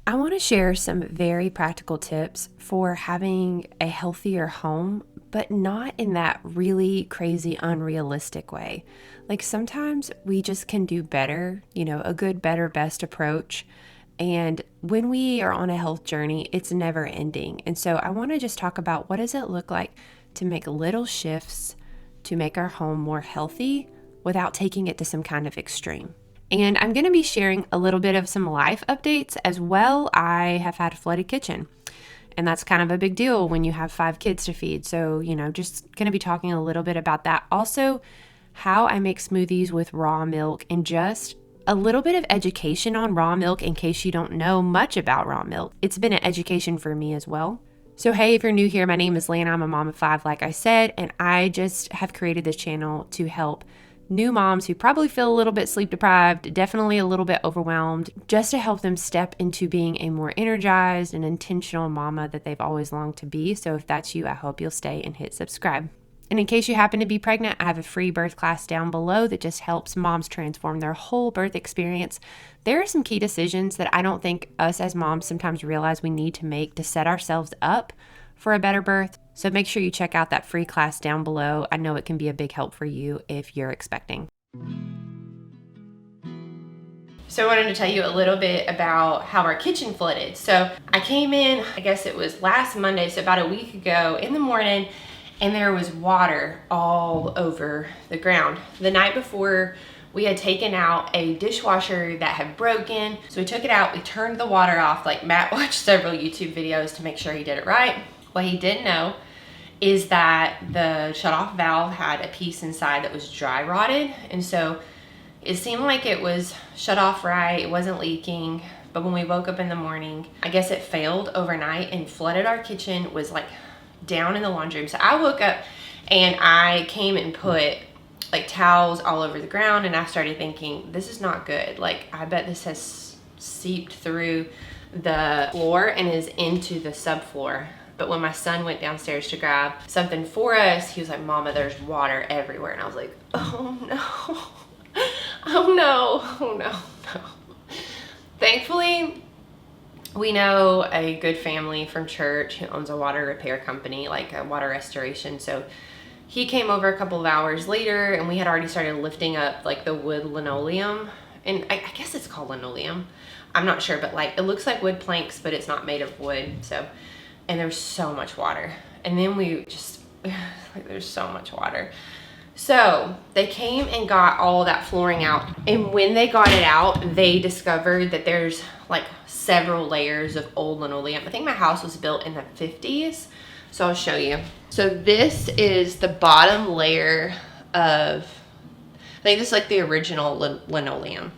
I want to share some very practical tips for having a healthier home, but not in that really crazy, unrealistic way. Like sometimes we just can do better, a good, better, best approach. And when we are on a health journey, it's never ending. And so I want to just talk about what does it look like to make little shifts to make our home more healthy without taking it to some kind of extreme. And I'm going to be sharing a little bit of some life updates as well. I have had a flooded kitchen, and that's kind of a big deal when you have 5 kids to feed. So, just going to be talking a little bit about that. Also, how I make smoothies with raw milk, and just a little bit of education on raw milk in case you don't know much about raw milk. It's been an education for me as well. So, hey, if you're new here, my name is Lana. I'm a mom of 5, like I said, and I just have created this channel to help new moms who probably feel a little bit sleep deprived, definitely a little bit overwhelmed, just to help them step into being a more energized and intentional mama that they've always longed to be. So if that's you, I hope you'll stay and hit subscribe. And in case you happen to be pregnant, I have a free birth class down below that just helps moms transform their whole birth experience. There are some key decisions that I don't think us as moms sometimes realize we need to make to set ourselves up for a better birth. So make sure you check out that free class down below. I know it can be a big help for you if you're expecting. So I wanted to tell you a little bit about how our kitchen flooded. So I came in, I guess it was last Monday, so about a week ago in the morning, and there was water all over the ground. The night before, we had taken out a dishwasher that had broken. So we took it out, we turned the water off. Like Matt watched several YouTube videos to make sure he did it right. What he didn't know is that the shutoff valve had a piece inside that was dry rotted. And so it seemed like it was shut off right, it wasn't leaking. But when we woke up in the morning, I guess it failed overnight and flooded our kitchen, was like down in the laundry room. So I woke up and I came and put like towels all over the ground, and I started thinking, this is not good. Like, I bet this has seeped through the floor and is into the subfloor. But when my son went downstairs to grab something for us, he was like, Mama, there's water everywhere. And I was like, oh no, oh no, oh no, no. Thankfully, we know a good family from church who owns a water repair company, like a water restoration. So he came over a couple of hours later, and we had already started lifting up like the wood linoleum. And I guess it's called linoleum. I'm not sure, but like it looks like wood planks, but it's not made of wood. So, and there's so much water. And then we just, like there's so much water. So they came and got all that flooring out. And when they got it out, they discovered that there's like several layers of old linoleum. I think my house was built in the 50s. So I'll show you. So this is the bottom layer of, I think this is like the original linoleum.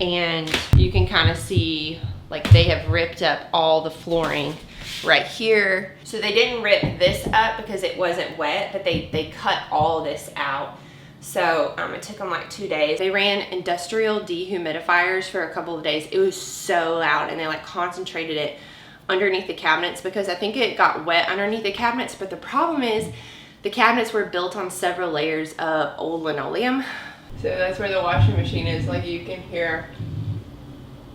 And you can kind of see like they have ripped up all the flooring right here. So they didn't rip this up because it wasn't wet, but they cut all this out. So it took them like 2 days. They ran industrial dehumidifiers for a couple of days. It was so loud, and they like concentrated it underneath the cabinets because I think it got wet underneath the cabinets. But the problem is the cabinets were built on several layers of old linoleum. So that's where the washing machine is. Like you can hear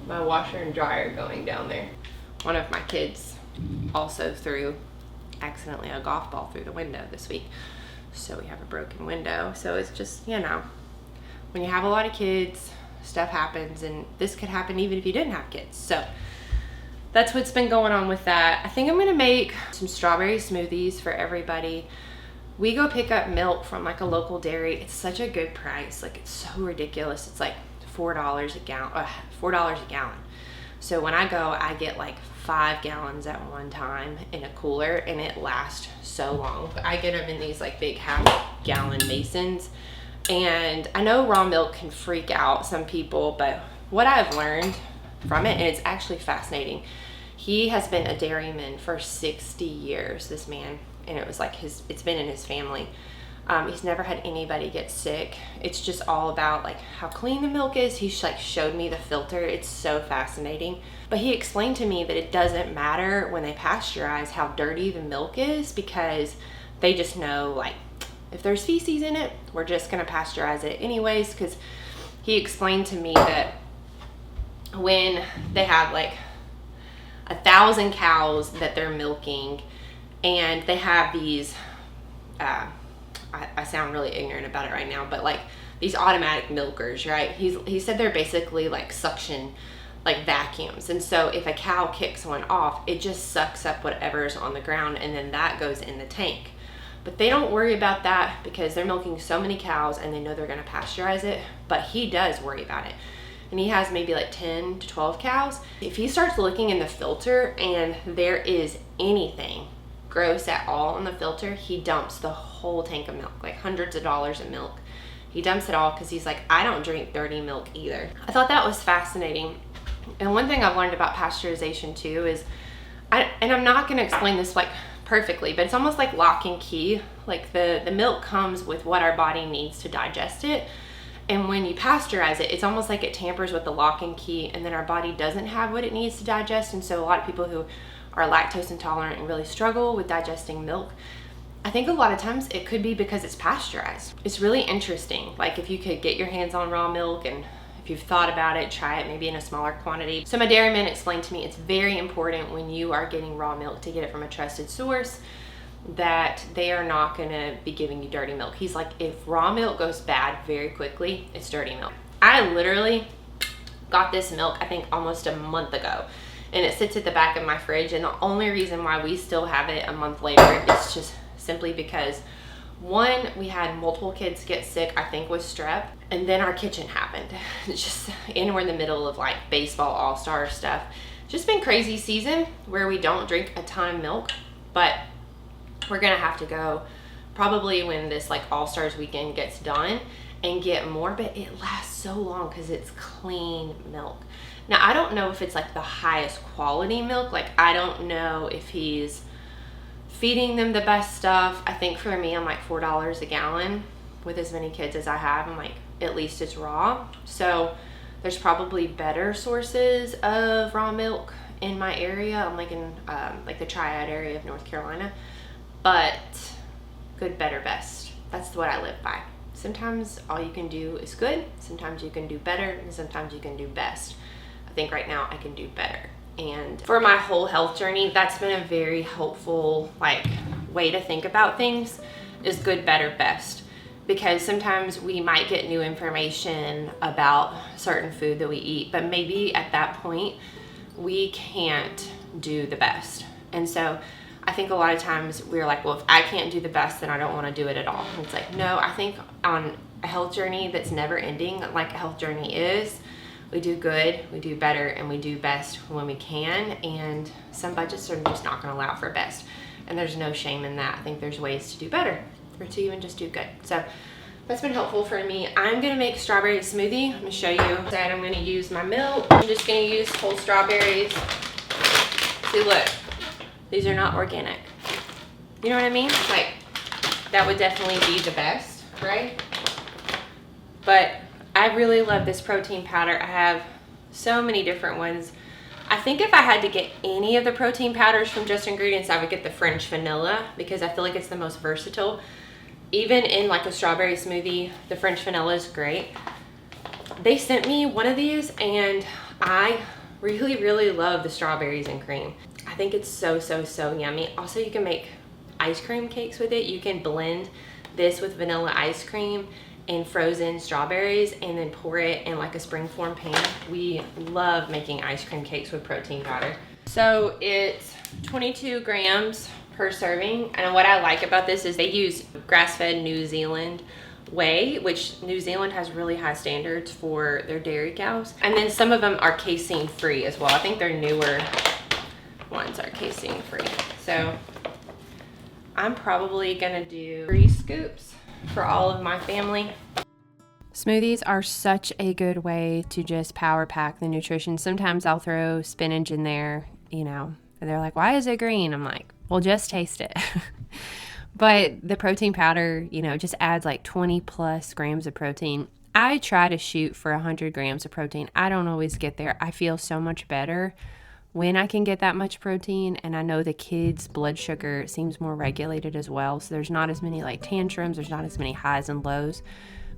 my washer and dryer going down there. One of my kids also threw accidentally a golf ball through the window this week. So we have a broken window. So it's just, when you have a lot of kids, stuff happens, and this could happen even if you didn't have kids. So that's what's been going on with that. I think I'm gonna make some strawberry smoothies for everybody. We go pick up milk from like a local dairy. It's such a good price. Like it's so ridiculous. It's like $4 a gallon, $4 a gallon. So when I go, I get like 5 gallons at one time in a cooler, and it lasts so long. I get them in these like big half-gallon masons. And I know raw milk can freak out some people, but what I've learned from it, and it's actually fascinating. He has been a dairyman for 60 years, this man, and it was like it's been in his family. He's never had anybody get sick. It's just all about like how clean the milk is. He like showed me the filter. It's so fascinating. But he explained to me that it doesn't matter when they pasteurize how dirty the milk is, because they just know like if there's feces in it, we're just gonna pasteurize it anyways. Because he explained to me that when they have like 1,000 cows that they're milking, and they have these, I sound really ignorant about it right now, but like these automatic milkers, right? He said they're basically like suction, like vacuums. And so if a cow kicks one off, it just sucks up whatever's on the ground, and then that goes in the tank. But they don't worry about that because they're milking so many cows and they know they're going to pasteurize it. But he does worry about it. And he has maybe like 10 to 12 cows. If he starts looking in the filter and there is anything gross at all in the filter, he dumps the whole tank of milk, like hundreds of dollars of milk. He dumps it all because he's like, I don't drink dirty milk either. I thought that was fascinating. And one thing I've learned about pasteurization too is, and I'm not going to explain this like perfectly, but it's almost like lock and key. Like the milk comes with what our body needs to digest it. And when you pasteurize it, it's almost like it tampers with the lock and key, and then our body doesn't have what it needs to digest. And so a lot of people who are lactose intolerant and really struggle with digesting milk, I think a lot of times it could be because it's pasteurized. It's really interesting. Like if you could get your hands on raw milk, and if you've thought about it, try it maybe in a smaller quantity. So my dairyman explained to me it's very important when you are getting raw milk to get it from a trusted source, that they are not going to be giving you dirty milk. He's like, if raw milk goes bad very quickly, it's dirty milk. I literally got this milk, I think almost a month ago, and it sits at the back of my fridge. And the only reason why we still have it a month later is just simply because, one, we had multiple kids get sick, I think with strep, and then our kitchen happened. Just, and we're in the middle of like baseball all-star stuff. Just been crazy season where we don't drink a ton of milk, but we're gonna have to go probably when this like all-stars weekend gets done and get more, but it lasts so long because it's clean milk. Now I don't know if it's like the highest quality milk. Like I don't know if he's feeding them the best stuff. I think for me, I'm like $4 a gallon with as many kids as I have. I'm like, at least it's raw. So there's probably better sources of raw milk in my area. I'm like in like the Triad area of North Carolina. But good, better, best. That's what I live by. Sometimes all you can do is good. Sometimes you can do better, and sometimes you can do best. I think right now I can do better. And for my whole health journey, that's been a very helpful like way to think about things, is good, better, best. Because sometimes we might get new information about certain food that we eat, but maybe at that point we can't do the best. And so I think a lot of times we're like, well, if I can't do the best, then I don't want to do it at all. And it's like, no, I think on a health journey that's never ending, like a health journey is, we do good, we do better, and we do best when we can. And some budgets are just not going to allow for best. And there's no shame in that. I think there's ways to do better, or to even just do good. So that's been helpful for me. I'm going to make strawberry smoothie. I'm going to show you that. I'm going to use my milk. I'm just going to use whole strawberries. See, look. These are not organic. You know what I mean? Like, that would definitely be the best, right? But I really love this protein powder. I have so many different ones. I think if I had to get any of the protein powders from Just Ingredients, I would get the French vanilla, because I feel like it's the most versatile. Even in like a strawberry smoothie, the French vanilla is great. They sent me one of these, and I really, really love the strawberries and cream. I think it's so, so, so yummy. Also, you can make ice cream cakes with it. You can blend this with vanilla ice cream and frozen strawberries and then pour it in like a springform pan. We love making ice cream cakes with protein powder. So it's 22 grams per serving. And what I like about this is they use grass-fed New Zealand whey, which New Zealand has really high standards for their dairy cows. And then some of them are casein free as well. I think their newer ones are casein free. So I'm probably gonna do 3 scoops for all of my family. Smoothies are such a good way to just power pack the nutrition. Sometimes I'll throw spinach in there, you know, and they're like, why is it green? I'm like, well, just taste it. But the protein powder, you know, just adds like 20 plus grams of protein. I try to shoot for 100 grams of protein. I don't always get there. I feel so much better when I can get that much protein, and I know the kids' blood sugar seems more regulated as well, so there's not as many like tantrums, there's not as many highs and lows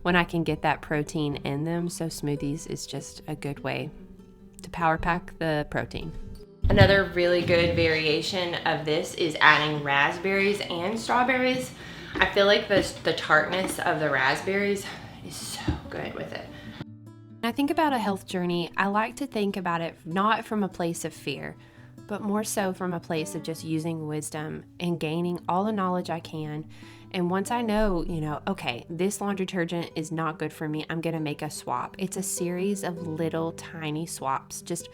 when I can get that protein in them. So smoothies is just a good way to power pack the protein. Another really good variation of this is adding raspberries and strawberries. I feel like the tartness of the raspberries is so good with it. When I think about a health journey, I like to think about it not from a place of fear, but more so from a place of just using wisdom and gaining all the knowledge I can. And once I know, okay, this laundry detergent is not good for me, I'm going to make a swap. It's a series of little tiny swaps, just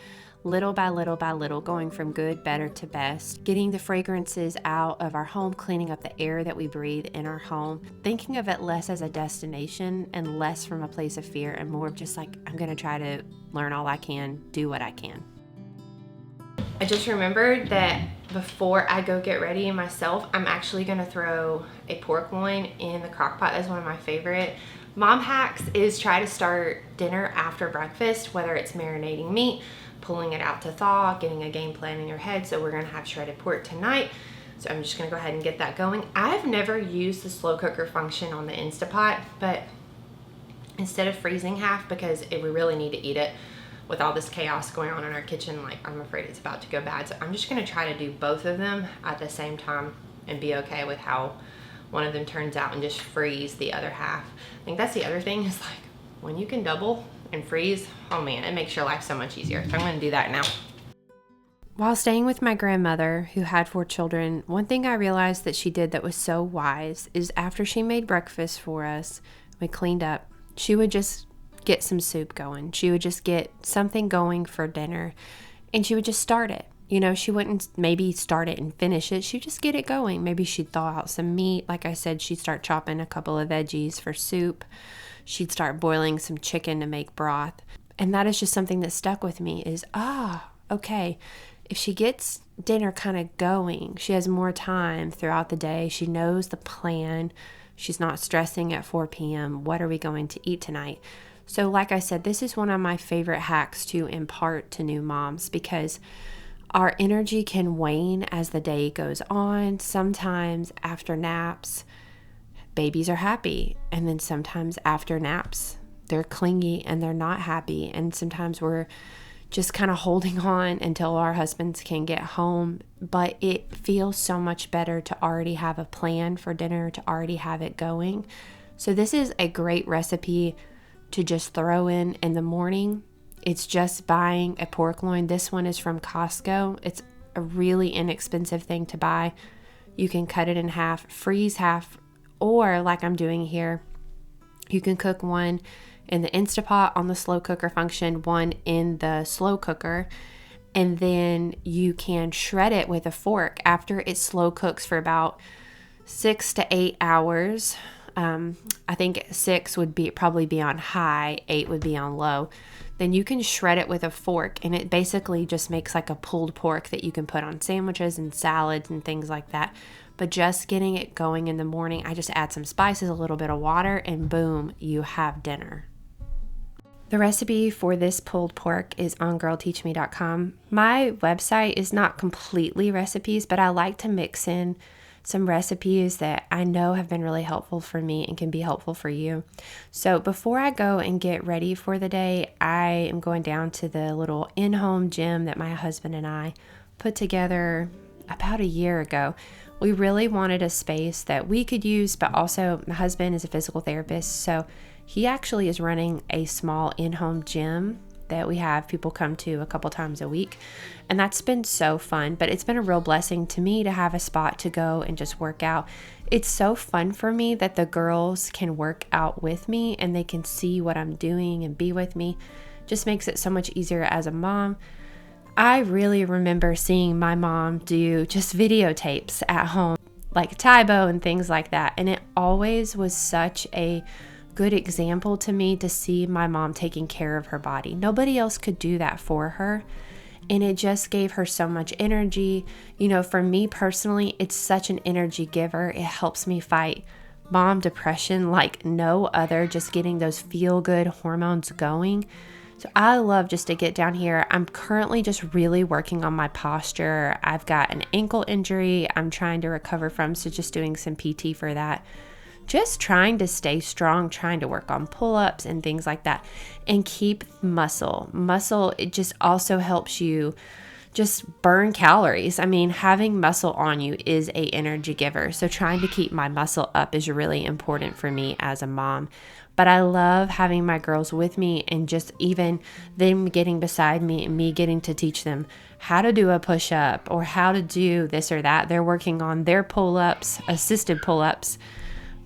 little by little by little, going from good, better to best, getting the fragrances out of our home, cleaning up the air that we breathe in our home, thinking of it less as a destination and less from a place of fear and more of just like, I'm going to try to learn all I can, do what I can. I just remembered that before I go get ready myself, I'm actually going to throw a pork loin in the crock pot. That's one of my favorite mom hacks, is try to start dinner after breakfast, whether it's marinating meat, pulling it out to thaw, getting a game plan in your head. So we're going to have shredded pork tonight. So I'm just going to go ahead and get that going. I've never used the slow cooker function on the Instapot, but instead of freezing half, because we really need to eat it, with all this chaos going on in our kitchen, like I'm afraid it's about to go bad. So I'm just gonna try to do both of them at the same time and be okay with how one of them turns out and just freeze the other half. I think that's the other thing, is like when you can double and freeze, oh man, it makes your life so much easier. So I'm gonna do that now. While staying with my grandmother, who had 4 children, one thing I realized that she did that was so wise is after she made breakfast for us, we cleaned up, she would just get some soup going. She would just get something going for dinner and she would just start it. She wouldn't maybe start it and finish it. She'd just get it going. Maybe she'd thaw out some meat. Like I said, she'd start chopping a couple of veggies for soup. She'd start boiling some chicken to make broth. And that is just something that stuck with me is, okay, if she gets dinner kind of going, she has more time throughout the day. She knows the plan. She's not stressing at 4 p.m. What are we going to eat tonight? So like I said, this is one of my favorite hacks to impart to new moms, because our energy can wane as the day goes on. Sometimes after naps, babies are happy. And then sometimes after naps, they're clingy and they're not happy. And sometimes we're just kind of holding on until our husbands can get home. But it feels so much better to already have a plan for dinner, to already have it going. So this is a great recipe to just throw in the morning. It's just buying a pork loin. This one is from Costco. It's a really inexpensive thing to buy. You can cut it in half, freeze half, or like I'm doing here, you can cook one in the Instapot on the slow cooker function, one in the slow cooker, and then you can shred it with a fork after it slow cooks for about 6 to 8 hours. I think 6 would probably be on high, 8 would be on low. Then you can shred it with a fork, and it basically just makes like a pulled pork that you can put on sandwiches and salads and things like that. But just getting it going in the morning, I just add some spices, a little bit of water, and boom, you have dinner. The recipe for this pulled pork is on girlteachme.com. My website is not completely recipes, but I like to mix in some recipes that I know have been really helpful for me and can be helpful for you. So before I go and get ready for the day, I am going down to the little in-home gym that my husband and I put together about a year ago. We really wanted a space that we could use, but also my husband is a physical therapist, so he actually is running a small in-home gym that we have people come to a couple times a week. And that's been so fun, but it's been a real blessing to me to have a spot to go and just work out. It's so fun for me that the girls can work out with me and they can see what I'm doing and be with me. Just makes it so much easier as a mom. I really remember seeing my mom do just videotapes at home, like Tybo and things like that. And it always was such a good example to me to see my mom taking care of her body. Nobody else could do that for her. And it just gave her so much energy. For me personally, it's such an energy giver. It helps me fight mom depression like no other, just getting those feel-good hormones going. So I love just to get down here. I'm currently just really working on my posture. I've got an ankle injury I'm trying to recover from, so just doing some PT for that. Just trying to stay strong, trying to work on pull-ups and things like that, and keep muscle. Muscle, it just also helps you just burn calories. I mean, having muscle on you is a energy giver. So trying to keep my muscle up is really important for me as a mom. But I love having my girls with me and just even them getting beside me and me getting to teach them how to do a push-up or how to do this or that. They're working on their pull-ups, assisted pull-ups,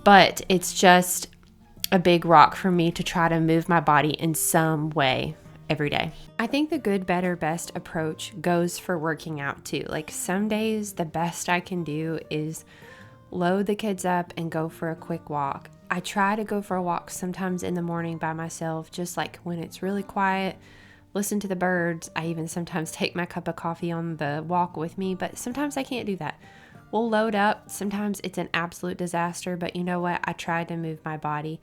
but it's just a big rock for me to try to move my body in some way every day. I think the good, better, best approach goes for working out too. Like some days the best I can do is load the kids up and go for a quick walk. I try to go for a walk sometimes in the morning by myself, just like when it's really quiet, listen to the birds. I even sometimes take my cup of coffee on the walk with me, but sometimes I can't do that. We'll load up. Sometimes it's an absolute disaster, but you know what? I try to move my body.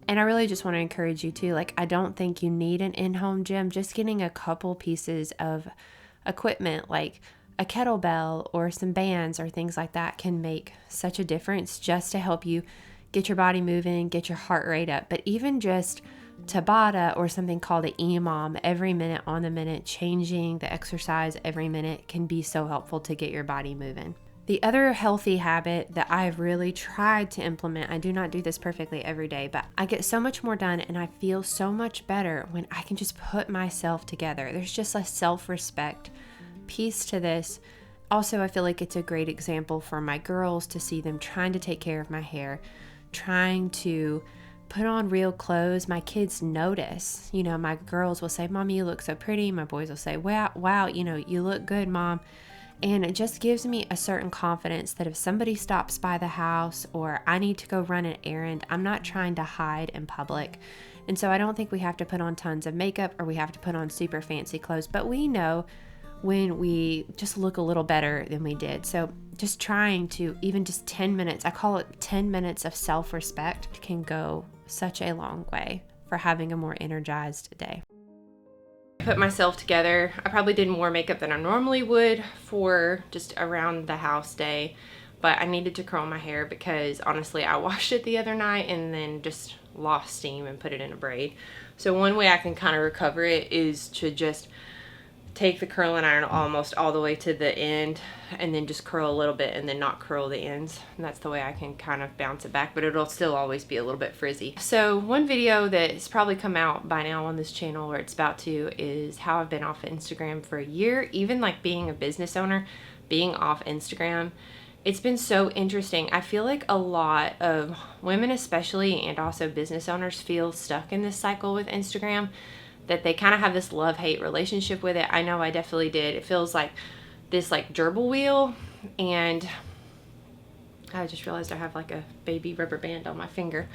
And I really just want to encourage you too. Like, I don't think you need an in-home gym. Just getting a couple pieces of equipment like a kettlebell or some bands or things like that can make such a difference just to help you get your body moving, get your heart rate up. But even just Tabata or something called an EMOM, every minute on the minute, changing the exercise every minute can be so helpful to get your body moving. The other healthy habit that I've really tried to implement, I do not do this perfectly every day, but I get so much more done and I feel so much better when I can just put myself together. There's just a self-respect piece to this. Also, I feel like it's a great example for my girls to see them trying to take care of my hair, trying to put on real clothes. My kids notice, my girls will say, "Mommy, you look so pretty." My boys will say, wow, you look good, Mom. And it just gives me a certain confidence that if somebody stops by the house or I need to go run an errand, I'm not trying to hide in public. And so I don't think we have to put on tons of makeup or we have to put on super fancy clothes, but we know when we just look a little better than we did. So just trying to, even just 10 minutes, I call it 10 minutes of self-respect, can go such a long way for having a more energized day. I put myself together. I probably did more makeup than I normally would for just around the house day, but I needed to curl my hair because honestly I washed it the other night and then just lost steam and put it in a braid. So one way I can kind of recover it is to just take the curling iron almost all the way to the end and then just curl a little bit and then not curl the ends. And that's the way I can kind of bounce it back, but it'll still always be a little bit frizzy. So one video that's probably come out by now on this channel, or it's about to, is how I've been off of Instagram for a year. Even like being a business owner, being off Instagram, it's been so interesting. I feel like a lot of women especially, and also business owners, feel stuck in this cycle with Instagram, that they kind of have this love-hate relationship with it. I know I definitely did. It feels like this like gerbil wheel, and I just realized I have like a baby rubber band on my finger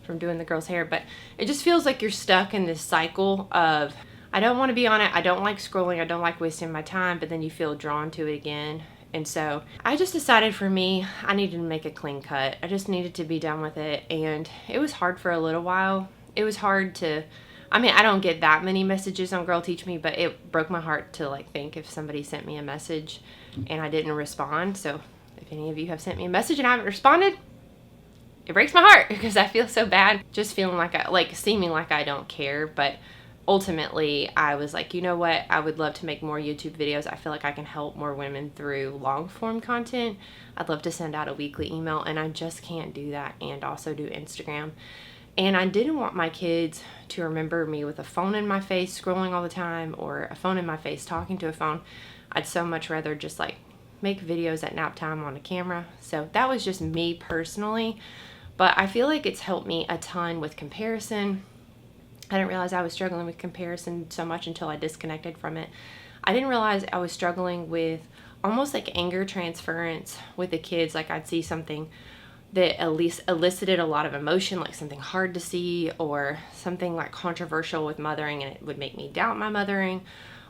from doing the girl's hair, but it just feels like you're stuck in this cycle of, I don't want to be on it, I don't like scrolling, I don't like wasting my time, but then you feel drawn to it again. And so I just decided for me, I needed to make a clean cut. I just needed to be done with it, and it was hard for a little while. It was hard to, I don't get that many messages on Girl Teach Me, but it broke my heart to like think if somebody sent me a message and I didn't respond. So if any of you have sent me a message and I haven't responded, it breaks my heart because I feel so bad. Just feeling like seeming like I don't care. But ultimately I was like, you know what? I would love to make more YouTube videos. I feel like I can help more women through long form content. I'd love to send out a weekly email, and I just can't do that and also do Instagram. And I didn't want my kids to remember me with a phone in my face scrolling all the time, or a phone in my face talking to a phone. I'd so much rather just like make videos at nap time on a camera. So that was just me personally, but I feel like it's helped me a ton with comparison. I didn't realize I was struggling with comparison so much until I disconnected from it. I didn't realize I was struggling with almost like anger transference with the kids. Like I'd see something that at least elicited a lot of emotion, like something hard to see or something like controversial with mothering, and it would make me doubt my mothering.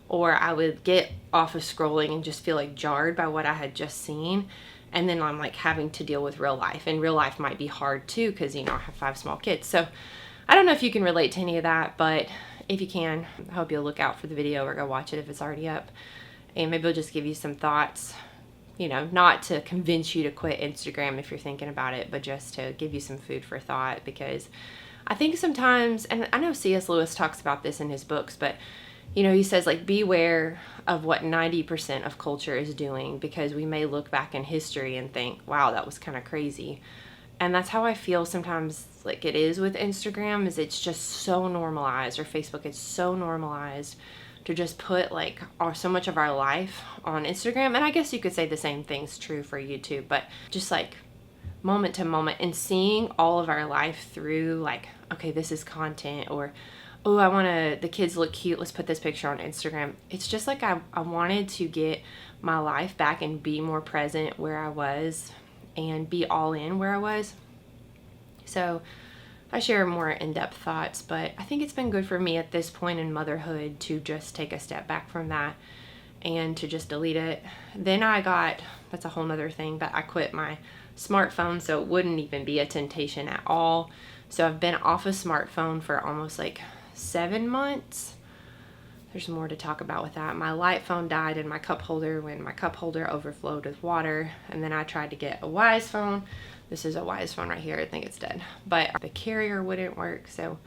Or I would get off of scrolling and just feel like jarred by what I had just seen. And then I'm like having to deal with real life, and real life might be hard too because, I have 5 small kids. So I don't know if you can relate to any of that, but if you can, I hope you'll look out for the video or go watch it if it's already up. And maybe it'll just give you some thoughts, not to convince you to quit Instagram if you're thinking about it, but just to give you some food for thought. Because I think sometimes, and I know C.S. Lewis talks about this in his books, but you know, he says like beware of what 90% of culture is doing, because we may look back in history and think, wow, that was kind of crazy. And that's how I feel sometimes like it is with Instagram, is it's just so normalized, or Facebook, it's so normalized to just put like so much of our life on Instagram. And I guess you could say the same thing's true for YouTube, but just like moment to moment, and seeing all of our life through like, okay, this is content, or oh, the kids look cute, let's put this picture on Instagram. It's just like I wanted to get my life back and be more present where I was and be all in where I was. So I share more in-depth thoughts, but I think it's been good for me at this point in motherhood to just take a step back from that and to just delete it. Then that's a whole nother thing, but I quit my smartphone so it wouldn't even be a temptation at all. So I've been off a smartphone for almost like 7 months. There's more to talk about with that. My light phone died in my cup holder when my cup holder overflowed with water, and then I tried to get a Wise phone. This is a Wise phone right here. I think it's dead, but the carrier wouldn't work. So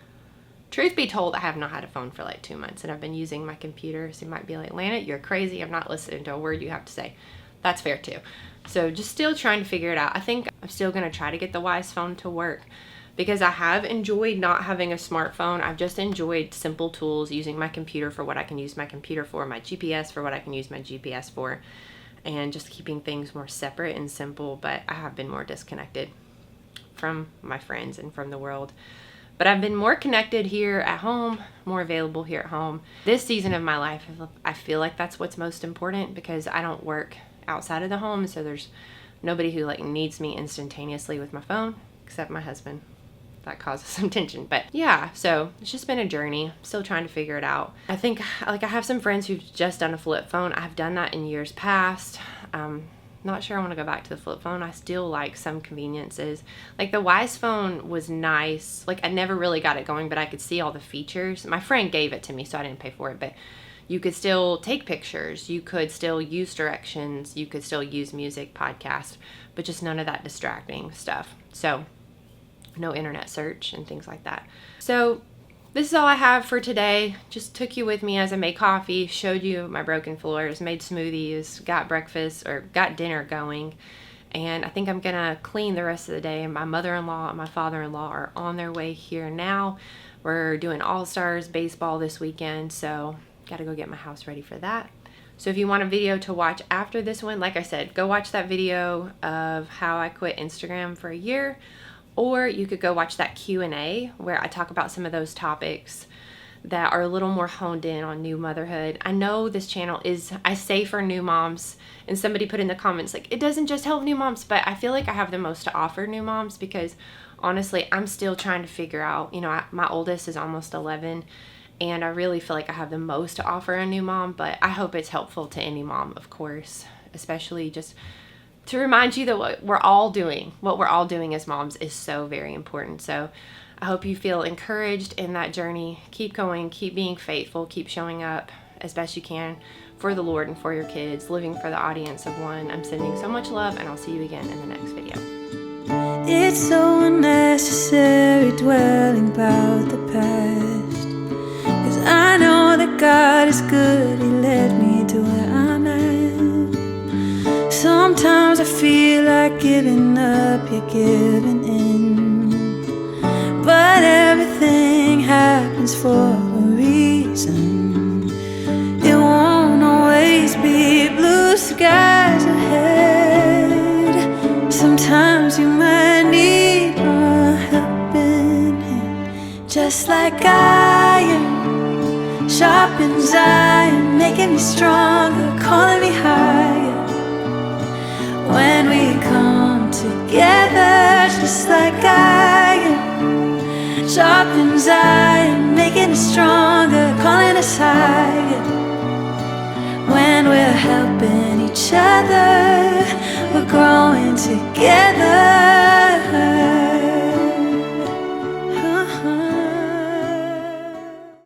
truth be told, I have not had a phone for like 2 months, and I've been using my computer. So you might be like, Lana, you're crazy. I'm not listening to a word you have to say. That's fair too. So just still trying to figure it out. I think I'm still going to try to get the Wise phone to work, because I have enjoyed not having a smartphone. I've just enjoyed simple tools, using my computer for what I can use my computer for, my GPS for what I can use my GPS for, and just keeping things more separate and simple. But I have been more disconnected from my friends and from the world. But I've been more connected here at home, more available here at home. This season of my life, I feel like that's what's most important, because I don't work outside of the home, so there's nobody who like needs me instantaneously with my phone, except my husband. That causes some tension. But yeah, so it's just been a journey, still trying to figure it out. I think like I have some friends who've just done a flip phone. I've done that in years past. Not sure I want to go back to the flip phone. I still like some conveniences. Like the Wise phone was nice. Like I never really got it going, but I could see all the features. My friend gave it to me, so I didn't pay for it, but you could still take pictures, you could still use directions, you could still use music, podcast, but just none of that distracting stuff. So no internet search and things like that. So this is all I have for today. Just took you with me as I made coffee, showed you my broken floors, made smoothies, got dinner going. And I think I'm gonna clean the rest of the day. My mother-in-law and my father-in-law are on their way here now. We're doing All-Stars baseball this weekend, so gotta go get my house ready for that. So if you want a video to watch after this one, like I said, go watch that video of how I quit Instagram for a year. Or you could go watch that Q&A where I talk about some of those topics that are a little more honed in on new motherhood. I know this channel is, I say for new moms, and somebody put in the comments like, it doesn't just help new moms, but I feel like I have the most to offer new moms, because honestly, I'm still trying to figure out, my oldest is almost 11, and I really feel like I have the most to offer a new mom, but I hope it's helpful to any mom, of course, especially just to remind you that what we're all doing as moms is so very important. So I hope you feel encouraged in that journey. Keep going, keep being faithful, keep showing up as best you can for the Lord and for your kids, living for the audience of one. I'm sending so much love, and I'll see you again in the next video. It's so unnecessary dwelling about the past, 'cause I know that God is good, He led me to where I'm at. Sometimes I feel like giving up, you're giving in, but everything happens for a reason. It won't always be blue skies ahead. Sometimes you might need a helping hand, just like iron sharpens iron, making me stronger, calling me higher. When we come together, just like iron sharpens iron, making us stronger, calling us higher. When we're helping each other, we're growing together.